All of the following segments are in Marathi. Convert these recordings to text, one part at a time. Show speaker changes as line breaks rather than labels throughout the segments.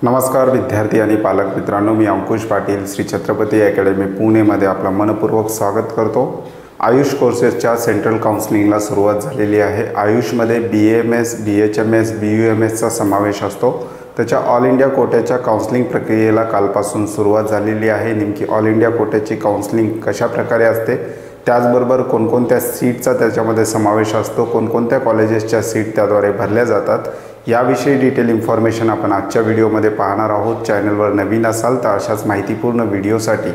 नमस्कार विद्यार्थी आणि पालक मित्रांनो, मी अंकुश पाटील श्री छत्रपती अकॅडमी पुणेमध्ये आपला मनपूर्वक स्वागत करतो। आयुष कोर्सेसच्या सेंट्रल काउन्सिलिंगला सुरुवात झालेली आहे। आयुषमध्ये BAMS, BHMS, BUMSचा समावेश असतो। त्याच्या ऑल इंडिया कोट्याच्या काउन्सिलिंग प्रक्रियेला कालपासून सुरुवात झालेली आहे। नेमकी ऑल इंडिया कोट्याची काउन्सिलिंग कशा प्रकारे असते, त्याचबरोबर कोणकोणत्या सीटचा त्याच्यामध्ये समावेश असतो, कोणकोणत्या कॉलेजेसच्या सीट त्याद्वारे भरल्या जातात, याविषयी डिटेल इन्फॉर्मेशन आपण आजच्या व्हिडिओमध्ये पाहणार आहोत। चॅनलवर नवीन असाल तर अशाच माहितीपूर्ण व्हिडिओसाठी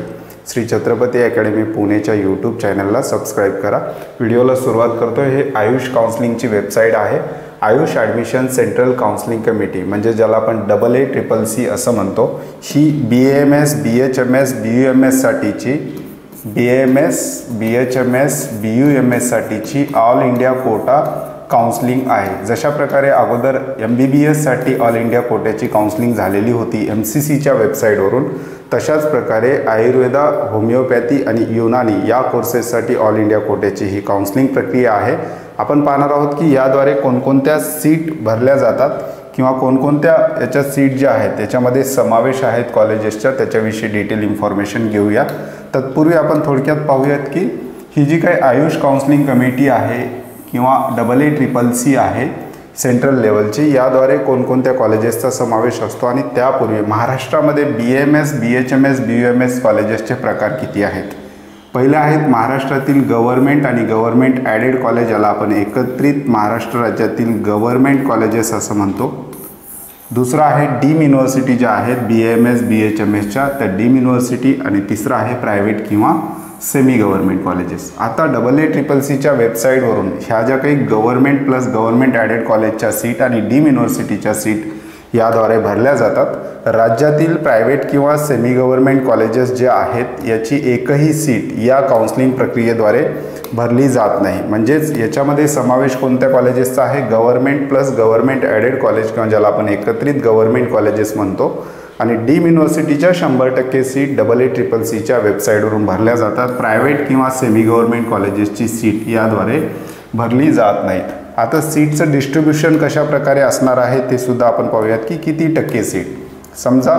श्री छत्रपती अकॅडमी पुणेच्या यूट्यूब चॅनलला सबस्क्राईब करा। व्हिडिओला सुरुवात करतो। हे आयुष काउन्सिलिंगची वेबसाईट आहे। Ayush admission central counselling committee म्हणजे ज्याला आपण AACCC असं म्हणतो, ही BAMS, BHMS, BUMS साठीची BAMS, BHMS, BUMS साठीची ऑल इंडिया कोटा काउन्सिलिंग आहे। जशा प्रकारे अगोदर MBBS साठी ऑल इंडिया कोट्याची काउन्सिलिंग झालेली होती MCCच्या वेबसाईटवरून, तशाच प्रकारे आयुर्वेदा, होमिओपॅथी आणि युनानी या कोर्सेससाठी ऑल इंडिया कोट्याची ही काउन्सिलिंग प्रक्रिया आहे। आपण पाहणार आहोत की याद्वारे कोणकोणत्या सीट भरल्या जातात किंवा कोणकोणत्या याच्या सीट ज्या आहेत त्याच्यामध्ये समावेश आहेत कॉलेजेसच्या, त्याच्याविषयी डिटेल इन्फॉर्मेशन घेऊया। तत्पूर्वी आपण थोडक्यात पाहूयात की ही जी काही आयुष काउन्सिलिंग कमिटी आहे किंवा AACCC आहे सेंट्रल लेवलची, याद्वारे कोणकोणत्या कॉलेजेसचा समावेश असतो आणि त्यापूर्वी महाराष्ट्रामध्ये BAMS, BHMS, BUMS कॉलेजेसचे प्रकार किती आहेत। पहिले आहेत महाराष्ट्रातील गव्हर्नमेंट आणि गव्हर्नमेंट ॲडेड कॉलेज, याला आपण एकत्रित महाराष्ट्र राज्यातील गव्हर्नमेंट कॉलेजेस असं म्हणतो। दुसरा आहे डीम युनिव्हर्सिटी ज्या आहेत BAMS, BHMSच्या, त्या डीम युनिव्हर्सिटी। आणि तिसरा आहे प्रायव्हेट किंवा सेमी गव्हर्नमेंट कॉलेजेस। आता AACCCच्या वेबसाईटवरून ह्या ज्या काही गव्हर्नमेंट प्लस गव्हर्नमेंट ॲडेड कॉलेजच्या सीट आणि डीम युनिव्हर्सिटीच्या सीट याद्वारे भरल्या जातात। राज्यातील प्रायव्हेट किंवा सेमी गव्हर्नमेंट कॉलेजेस जे आहेत याची एकही सीट या काउन्सिलिंग प्रक्रियेद्वारे भरली जात नाही। म्हणजेच याच्यामध्ये समावेश कोणत्या कॉलेजेसचा आहे, government plus government aided college किंवा ज्याला आपण एकत्रित गव्हर्नमेंट कॉलेजेस म्हणतो। आणि डीम युनिव्हर्सिटीच्या 100% सीट AACCCच्या वेबसाईटवरून भरल्या जातात। प्रायव्हेट किंवा सेमी गव्हर्नमेंट कॉलेजेसची सीट याद्वारे भरली जात नाहीत। आता सीटचं डिस्ट्रीब्युशन कशा प्रकारे असणार आहे ते सुद्धा आपण पाहूयात की किती टक्के सीट। समजा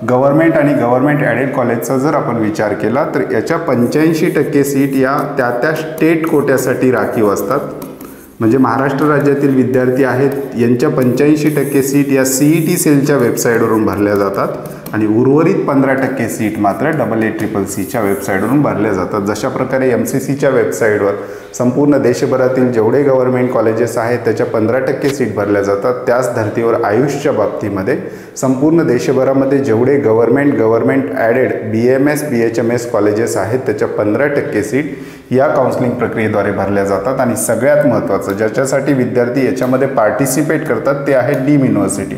गव्हर्नमेंट आणि गव्हर्नमेंट ॲडेड कॉलेजचा जर आपण विचार केला तर याच्या 85% सीट या त्या स्टेट कोट्यासाठी राखीव असतात। म्हणजे महाराष्ट्र राज्यातील विद्यार्थी आहेत यांच्या 85% सीट या CET सेलच्या वेबसाईटवरून भरल्या जातात आणि उर्वरित 15% सीट मात्र AACCCच्या वेबसाईटवरून भरल्या जातात। जशा प्रकारे MCCच्या वेबसाईटवर संपूर्ण देशभरातील जेवढे गव्हर्नमेंट कॉलेजेस आहेत त्याच्या 15% सीट भरल्या जातात, त्याच धर्तीवर आयुषच्या बाबतीमध्ये संपूर्ण देशभरामध्ये जेवढे government added BAMS, BHMS colleges आहेत त्याच्या 15% सीट या काउन्सिलिंग प्रक्रियेद्वारे भरल्या जातात। आणि सगळ्यात महत्त्वाचं ज्याच्यासाठी विद्यार्थी याच्यामध्ये पार्टिसिपेट करतात ते आहे डीम युनिव्हर्सिटी।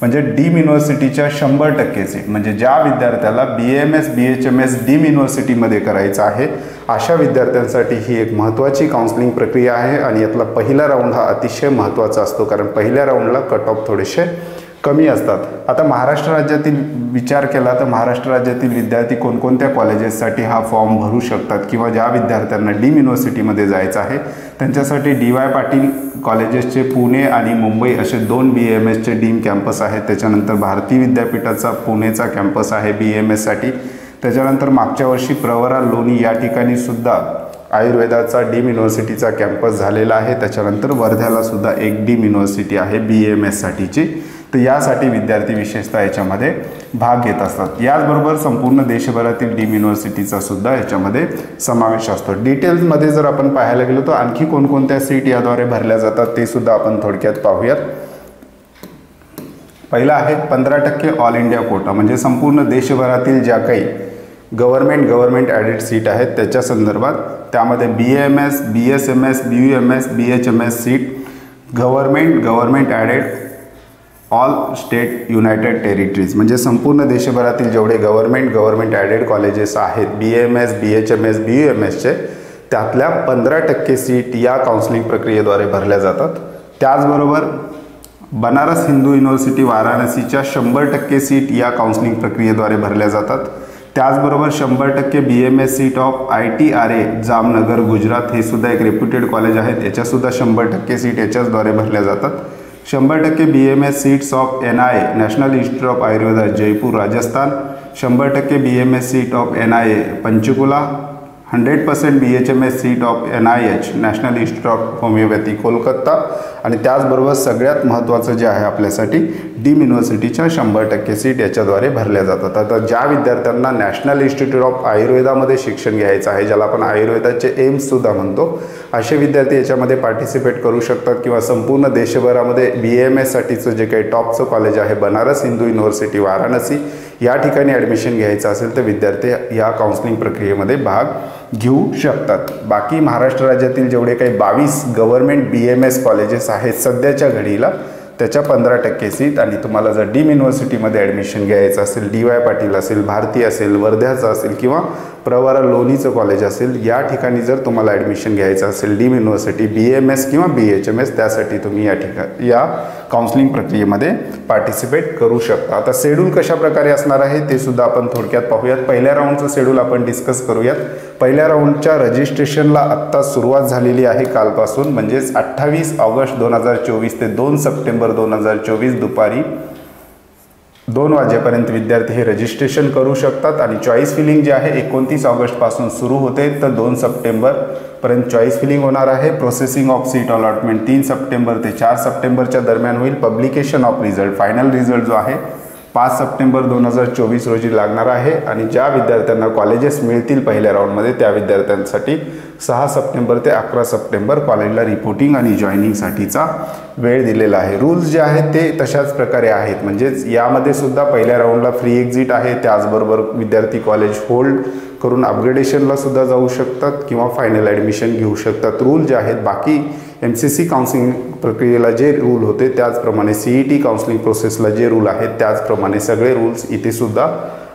म्हणजे डीम युनिव्हर्सिटीच्या 100% सीट, म्हणजे ज्या विद्यार्थ्याला BAMS, BHMS डीम युनिव्हर्सिटीमध्ये करायचं आहे अशा विद्यार्थ्यांसाठी ही एक महत्त्वाची काउन्सिलिंग प्रक्रिया आहे। आणि यातला पहिला राऊंड हा अतिशय महत्त्वाचा असतो, कारण पहिल्या राऊंडला कट ऑफ थोडेसे कमी असतात। आता महाराष्ट्र राज्यातील विचार केला तर महाराष्ट्र राज्यातील विद्यार्थी कोणकोणत्या कॉलेजेससाठी हा फॉर्म भरू शकतात किंवा ज्या विद्यार्थ्यांना डीम युनिव्हर्सिटीमध्ये जायचं आहे त्यांच्यासाठी DY पाटील कॉलेजेसचे पुणे आणि मुंबई असे 2 BAMSचे डीम कॅम्पस आहेत। त्याच्यानंतर भारती विद्यापीठाचा पुणेचा कॅम्पस आहे BAMSसाठी। त्याच्यानंतर मागच्या वर्षी प्रवरा, लोणी या ठिकाणी सुद्धा आयुर्वेदाचा डीम युनिव्हर्सिटीचा कॅम्पस झालेला आहे। त्याच्यानंतर वर्ध्याला सुद्धा एक डीम युनिव्हर्सिटी आहे BAMS साठीची। तर यासाठी विद्यार्थी विशेषतः याच्यामध्ये भाग घेत असतात। याचबरोबर संपूर्ण देशभरातील डीम युनिव्हर्सिटीचा सुद्धा याच्यामध्ये समावेश असतो। डिटेल्समध्ये जर आपण पाहायला गेलो तर आणखी कोणकोणत्या सीट याद्वारे भरल्या जातात ते सुद्धा आपण थोडक्यात पाहूयात। पहिला आहे 15% ऑल इंडिया कोटा, म्हणजे संपूर्ण देशभरातील ज्या काही गव्हर्नमेंट ॲडेड सीट आहेत त्याच्या संदर्भात त्यामध्ये BAMS, BSMS, BUMS, BHMS seat government added all state United territories, म्हणजे संपूर्ण देशभरातील जेवढे गव्हर्नमेंट ॲडेड कॉलेजेस आहेत BAMS, BHMS, BUMSचे त्यातल्या 15% सीट या काउन्सिलिंग प्रक्रियेद्वारे भरल्या जातात। त्याचबरोबर बनारस हिंदू युनिव्हर्सिटी वाराणसीच्या 100% सीट या काउन्सिलिंग प्रक्रियेद्वारे भरल्या जातात। त्याचबरोबर 100% BAMS seat of ITRA Jamnagar Gujarat, हे सुद्धा एक रेप्युटेड कॉलेज आहे, याच्यासुद्धा 100% सीट याच्याचद्वारे भरल्या जातात। 100% BMS seats of NIA national institute of Ayurveda Jaipur Rajasthan, 100% BMS seat of NIA Panchkula, 100% BHMS seat of NIH national institute of homeopathy Kolkata आणि त्याचबरोबर सगळ्यात महत्त्वाचं जे आहे आपल्यासाठी डीम युनिव्हर्सिटीच्या 100% सीट याच्याद्वारे भरल्या जातात। आता ज्या विद्यार्थ्यांना नॅशनल इन्स्टिट्यूट ऑफ आयुर्वेदामध्ये शिक्षण घ्यायचं आहे, ज्याला आपण आयुर्वेदाचे एम्ससुद्धा म्हणतो, असे विद्यार्थी याच्यामध्ये पार्टिसिपेट करू शकतात किंवा संपूर्ण देशभरामध्ये BAMSसाठीचं जे काही टॉपचं कॉलेज आहे बनारस हिंदू युनिव्हर्सिटी वाराणसी या ठिकाणी ॲडमिशन घ्यायचं असेल तर विद्यार्थी या काउन्सिलिंग प्रक्रियेमध्ये भाग घेऊ शकतात। बाकी महाराष्ट्र राज्यातील जेवढे काही 22 गव्हर्नमेंट BMS कॉलेजेस आहेत सध्याच्या घडीला त्याच्या 15% सीट आणि तुम्हाला जर डीम युनिव्हर्सिटीमध्ये ॲडमिशन घ्यायचं असेल, DY पाटील असेल, भारती असेल, वर्ध्याचं असेल किंवा प्रवरा लोणीचं कॉलेज असेल, या ठिकाणी जर तुम्हाला ॲडमिशन घ्यायचं असेल डीम युनिव्हर्सिटी BMS किंवा BHMS त्यासाठी तुम्ही या काउन्सिलिंग प्रक्रियेमध्ये पार्टिसिपेट करू शकता। आता शेड्यूल कशा प्रकारे असणार आहे ते सुद्धा आपण थोडक्यात पाहूयात। पहिल्या राऊंडचं शेड्यूल आपण डिस्कस करूयात। पहिल्या राऊंडच्या रजिस्ट्रेशनला आत्ता सुरुवात झालेली आहे कालपासून, म्हणजेच 28 ऑगस्ट 2024 ते 2 सप्टेंबर 2024 दुपारी 2 वाजेपर्यंत विद्यार्थी हे रजिस्ट्रेशन करू शकतात आणि चॉईस फिलिंग जे आहे 29 ऑगस्टपासून सुरू होते तर 2 सप्टेंबरपर्यंत चॉईस फिलिंग होणार आहे। Processing of seat allotment 3 September ते 4 सप्टेंबरच्या दरम्यान होईल। Publication of result final result जो आहे 5 सप्टेंबर 2024 रोजी लागणार आहे आणि ज्या विद्यार्थ्यांना कॉलेजेस मिळतील पहिल्या राऊंडमध्ये त्या विद्यार्थ्यांसाठी 6 सप्टेंबर ते 11 सप्टेंबर कॉलेजला रिपोर्टिंग आणि जॉईनिंगसाठीचा वेळ दिलेला आहे। रूल्स जे आहेत ते तशाच प्रकारे आहेत, म्हणजेच यामध्ये सुद्धा पहिल्या राऊंडला फ्री एक्झिट आहे, त्याचबरोबर विद्यार्थी कॉलेज होल्ड करून अपग्रेडेशनला सुद्धा जाऊ शकतात किंवा फायनल ॲडमिशन घेऊ शकतात। रूल जे आहेत बाकी MCC काउन्सिलिंग प्रक्रियेला जे रूल होते त्याचप्रमाणे CET काउन्सिलिंग प्रोसेसला जे रूल आहेत त्याचप्रमाणे सगळे रूल्स इथे सुद्धा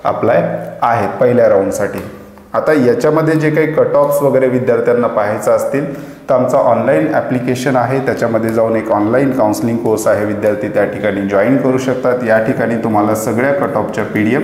अप्लाय आहेत पहिल्या राऊंडसाठी। आता याच्यामध्ये जे काही कट ऑफ्स वगैरे विद्यार्थ्यांना पाहायचं असतील तर आमचा ऑनलाईन ॲप्लिकेशन आहे, त्याच्यामध्ये जाऊन एक ऑनलाईन काउन्सिलिंग कोर्स आहे, विद्यार्थी त्या ठिकाणी जॉईन करू शकतात। या ठिकाणी तुम्हाला सगळ्या कट ऑफच्या PDF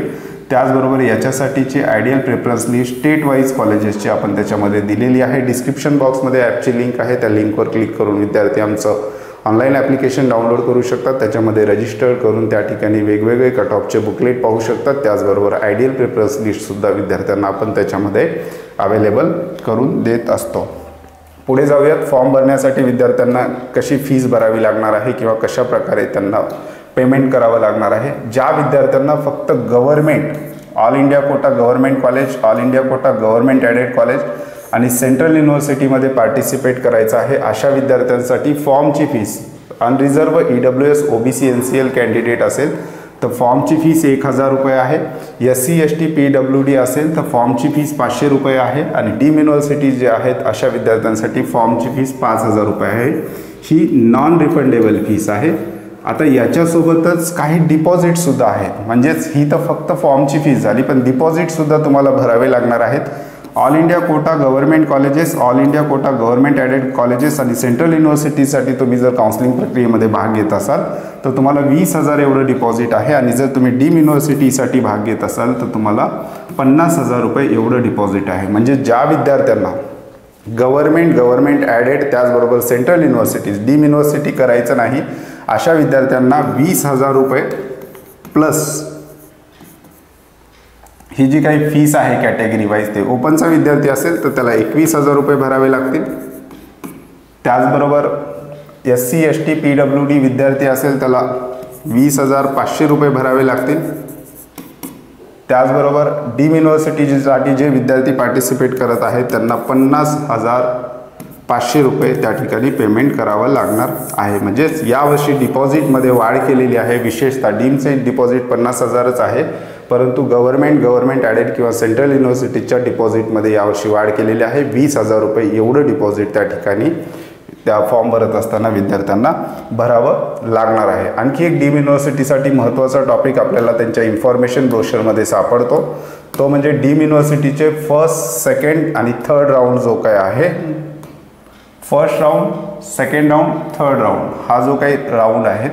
त्याचबरोबर याच्यासाठीची ideal preference list state wise कॉलेजेसची आपण त्याच्यामध्ये दिलेली आहे। डिस्क्रिप्शन बॉक्समध्ये ॲपची लिंक आहे, त्या लिंकवर क्लिक करून विद्यार्थी आमचं ऑनलाईन ॲप्लिकेशन डाउनलोड करू शकतात, त्याच्यामध्ये रजिस्टर करून त्या ठिकाणी वेगवेगळे कट ऑफचे बुकलेट पाहू शकतात। त्याचबरोबर आयडियल प्रेफरन्स लिस्टसुद्धा विद्यार्थ्यांना आपण त्याच्यामध्ये अवेलेबल करून देत असतो। पुढे जाऊयात, फॉर्म भरण्यासाठी विद्यार्थ्यांना कशी फीस भरावी लागणार आहे किंवा कशा प्रकारे त्यांना पेमेंट करावं लागणार आहे। ज्या विद्यार्थ्यांना फक्त government all India quota government college, all India quota government aided college आणि सेंट्रल युनिव्हर्सिटीमध्ये पार्टिसिपेट करायचं आहे अशा विद्यार्थ्यांसाठी फॉर्मची fees unreserved EWS OBC NCL candidate असेल तर फॉर्मची फीस 1000 रुपये आहे। SC ST PWD असेल तर फॉर्मची फीस 500 रुपये आहे आणि डीम युनिव्हर्सिटी जे आहेत अशा विद्यार्थ्यांसाठी फॉर्मची फीस 5000 रुपये आहे। ही नॉन रिफंडेबल फीस आहे। आता याच्यासोबतच काही डिपॉझिटसुद्धा आहेत, म्हणजेच ही तर फक्त फॉर्मची फीस झाली, पण डिपॉझिटसुद्धा तुम्हाला भरावे लागणार आहेत। All India quota government colleges, all India quota government added colleges आणि सेंट्रल युनिव्हर्सिटीसाठी तुम्ही जर काउन्सिलिंग प्रक्रियेमध्ये भाग घेत असाल तर तुम्हाला 20,000 एवढं डिपॉझिट आहे आणि जर तुम्ही डीम युनिव्हर्सिटीसाठी भाग घेत असाल तर तुम्हाला 50,000 रुपये एवढं डिपॉझिट आहे। म्हणजे ज्या विद्यार्थ्यांना गव्हर्नमेंट ॲडेड त्याचबरोबर सेंट्रल युनिव्हर्सिटीज डीम युनिव्हर्सिटी करायचं नाही अशा विद्यार्थ्यांना 20,000 रुपये प्लस ही जी काही फीस आहे कॅटेगरी वाईज, ते ओपनचा विद्यार्थी असेल तर त्याला 21,000 रुपये भरावे लागतील। त्याचबरोबर SC ST PWD विद्यार्थी असेल त्याला 20,500 रुपये भरावे लागतील। त्याचबरोबर डीम युनिव्हर्सिटीसाठी जे विद्यार्थी पार्टिसिपेट करत आहेत त्यांना 50,500 रुपये त्या ठिकाणी पेमेंट करावं लागणार आहे। म्हणजेच यावर्षी डिपॉझिटमध्ये वाढ केलेली आहे, विशेषतः डीमचे डिपॉझिट 50,000च आहे, परंतु गव्हर्नमेंट ॲडेड किंवा सेंट्रल युनिव्हर्सिटीच्या डिपॉझिटमध्ये यावर्षी वाढ केलेली आहे। 20,000 रुपये एवढं डिपॉझिट त्या ठिकाणी त्या फॉर्म भरत असताना विद्यार्थ्यांना भरावं लागणार आहे। आणखी एक डीम युनिव्हर्सिटीसाठी महत्त्वाचा टॉपिक आपल्याला त्यांच्या इन्फॉर्मेशन ब्रोशरमध्ये सापडतो, तो म्हणजे डीम युनिव्हर्सिटीचे फर्स्ट, सेकंड आणि थर्ड राऊंड जो काय आहे, first round, second round, third round हा जो काही राऊंड आहेत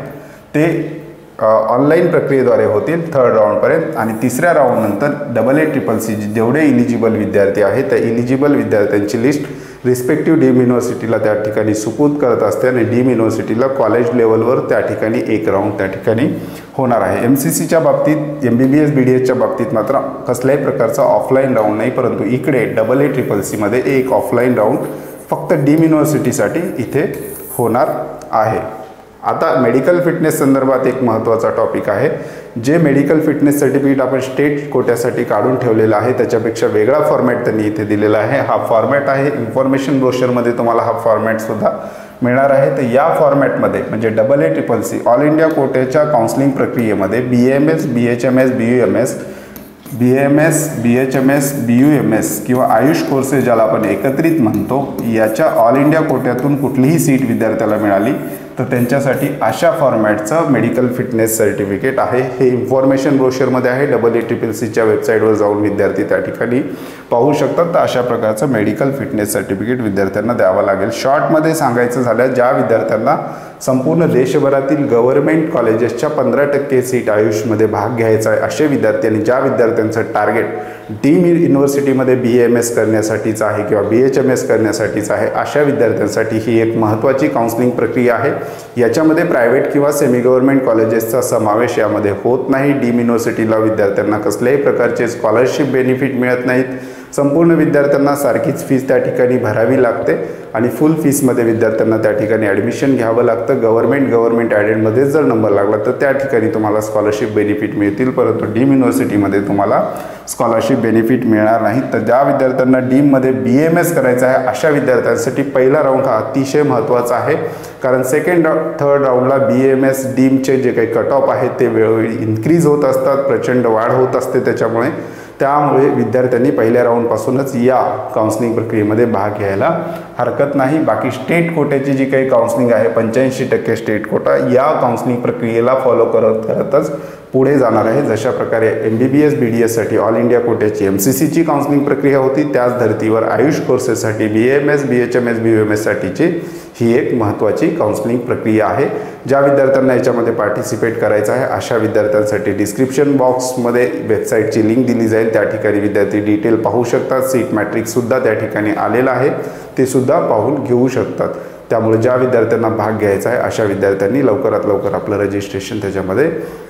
ते ऑनलाईन प्रक्रियेद्वारे होतील थर्ड राऊंडपर्यंत आणि तिसऱ्या राऊंडनंतर AA CCC जेवढे इलिजिबल विद्यार्थी आहेत त्या इलिजिबल विद्यार्थ्यांची लिस्ट रिस्पेक्टिव्ह डीम युनिव्हर्सिटीला त्या ठिकाणी सुपूर्द करत असते आणि डीम युनिव्हर्सिटीला कॉलेज लेवलवर त्या ठिकाणी एक राऊंड त्या ठिकाणी होणार आहे. MCCच्या बाबतीत MBBS BDSच्या बाबतीत मात्र कसल्याही प्रकारचा ऑफलाईन राऊंड नाही, परंतु इकडे AACCमध्ये एक ऑफलाईन राऊंड फक्त डीम युनिव्हर्सिटीसाठी इथे होणार आहे. आता मेडिकल फिटनेस संदर्भात एक महत्त्वाचा टॉपिक आहे. जे मेडिकल फिटनेस सर्टिफिकेट आपण स्टेट कोट्यासाठी काढून ठेवलेलं आहे त्याच्यापेक्षा वेगळा फॉर्मॅट त्यांनी इथे दिलेला आहे. हा फॉर्मॅट आहे इन्फॉर्मेशन ब्रोशरमध्ये तुम्हाला हा फॉर्मॅटसुद्धा मिळणार आहे. तर या फॉर्मॅटमध्ये म्हणजे AACC ऑल इंडिया कोट्याच्या काउन्सिलिंग प्रक्रियेमध्ये BAMS BHMS BHMS BUMS किंवा आयुष कोर्सेस ज्याला आपण एकत्रित म्हणतो, याच्या ऑल इंडिया कोट्यातून कुठलीही सीट विद्यार्थ्याला मिळाली तर त्यांच्यासाठी अशा फॉर्मॅटचं मेडिकल फिटनेस सर्टिफिकेट आहे. हे इन्फॉर्मेशन ब्रोशरमध्ये आहे. AACCच्या वेबसाईटवर जाऊन विद्यार्थी त्या ठिकाणी पाहू शकतात. तर अशा प्रकारचं मेडिकल फिटनेस सर्टिफिकेट विद्यार्थ्यांना द्यावं लागेल. शॉर्टमध्ये सांगायचं झालं, ज्या विद्यार्थ्यांना संपूर्ण देशभरातील गव्हर्नमेंट कॉलेजेसच्या 15% सीट आयुषमध्ये भाग घ्यायचा आहे असे विद्यार्थ्यांनी, ज्या विद्यार्थ्यांचं टार्गेट डीम युनिव्हर्सिटीमध्ये BAMS करण्यासाठीचं आहे किंवा BHMS करण्यासाठीचं आहे, अशा विद्यार्थ्यांसाठी ही एक महत्त्वाची काउन्सिलिंग प्रक्रिया आहे. याच्यामध्ये प्रायव्हेट किंवा सेमी गव्हर्नमेंट कॉलेजेसचा समावेश यामध्ये होत नाही. डीम युनिव्हर्सिटीला विद्यार्थ्यांना कसल्याही प्रकारचे स्कॉलरशिप बेनिफिट मिळत नाहीत. संपूर्ण विद्यार्थ्यांना सारखीच फीस त्या ठिकाणी भरावी लागते आणि फुल फीसमध्ये विद्यार्थ्यांना त्या ठिकाणी ॲडमिशन घ्यावं लागतं. गव्हर्नमेंट ॲडेडमध्ये जर नंबर लागला तर त्या ठिकाणी तुम्हाला स्कॉलरशिप बेनिफिट मिळतील, परंतु डीम युनिव्हर्सिटीमध्ये तुम्हाला स्कॉलरशिप बेनिफिट मिळणार नाही. तर ज्या विद्यार्थ्यांना डीममध्ये BAMS करायचं आहे अशा विद्यार्थ्यांसाठी पहिला राऊंड हा अतिशय महत्त्वाचा आहे, कारण सेकंड थर्ड राऊंडला BAMS डीमचे जे काही कट ऑफ आहेत ते वेळोवेळी इन्क्रीज होत असतात, प्रचंड वाढ होत असते. त्यामुळे विद्यार्थ्यांनी पहिल्या राऊंडपासूनच या काउन्सिलिंग प्रक्रियेमध्ये भाग घ्यायला हरकत नाही. बाकी स्टेट कोट्याची जी काही काउन्सिलिंग आहे 85% स्टेट कोटा, या काउन्सिलिंग प्रक्रियेला फॉलो करतच पुढे जाणार आहे. जशा प्रकारे MBBS BDSसाठी ऑल इंडिया कोट्याची MCCची काउन्सिलिंग प्रक्रिया होती, त्याच धर्तीवर आयुष कोर्सेससाठी BAMS BHMS BUMSसाठीची ही एक महत्त्वाची काउन्सिलिंग प्रक्रिया आहे. ज्या विद्यार्थ्यांना याच्यामध्ये पार्टिसिपेट करायचं आहे अशा विद्यार्थ्यांसाठी डिस्क्रिप्शन बॉक्समध्ये वेबसाईटची लिंक दिली जाईल. त्या ठिकाणी विद्यार्थी डिटेल पाहू शकतात. सीट मॅट्रिक्ससुद्धा त्या ठिकाणी आलेलं आहे, ते सुद्धा पाहून घेऊ शकतात. त्यामुळे ज्या विद्यार्थ्यांना भाग घ्यायचा आहे अशा विद्यार्थ्यांनी लवकरात लवकर आपलं रजिस्ट्रेशन त्याच्यामध्ये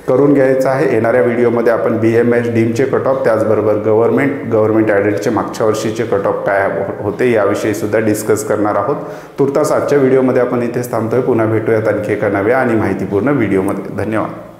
करून घ्यायचं आहे. येणाऱ्या व्हिडिओमध्ये आपण BAMS डीमचे कट ऑफ, त्याचबरोबर गव्हर्नमेंट ॲडेडचे मागच्या वर्षीचे कट ऑफ काय होते याविषयी सुद्धा डिस्कस करणार आहोत. तुर्तास आजच्या व्हिडिओमध्ये आपण इथेच थांबतोय. पुन्हा भेटूयात आणखी एका नव्या आणि माहितीपूर्ण व्हिडिओमध्ये. धन्यवाद.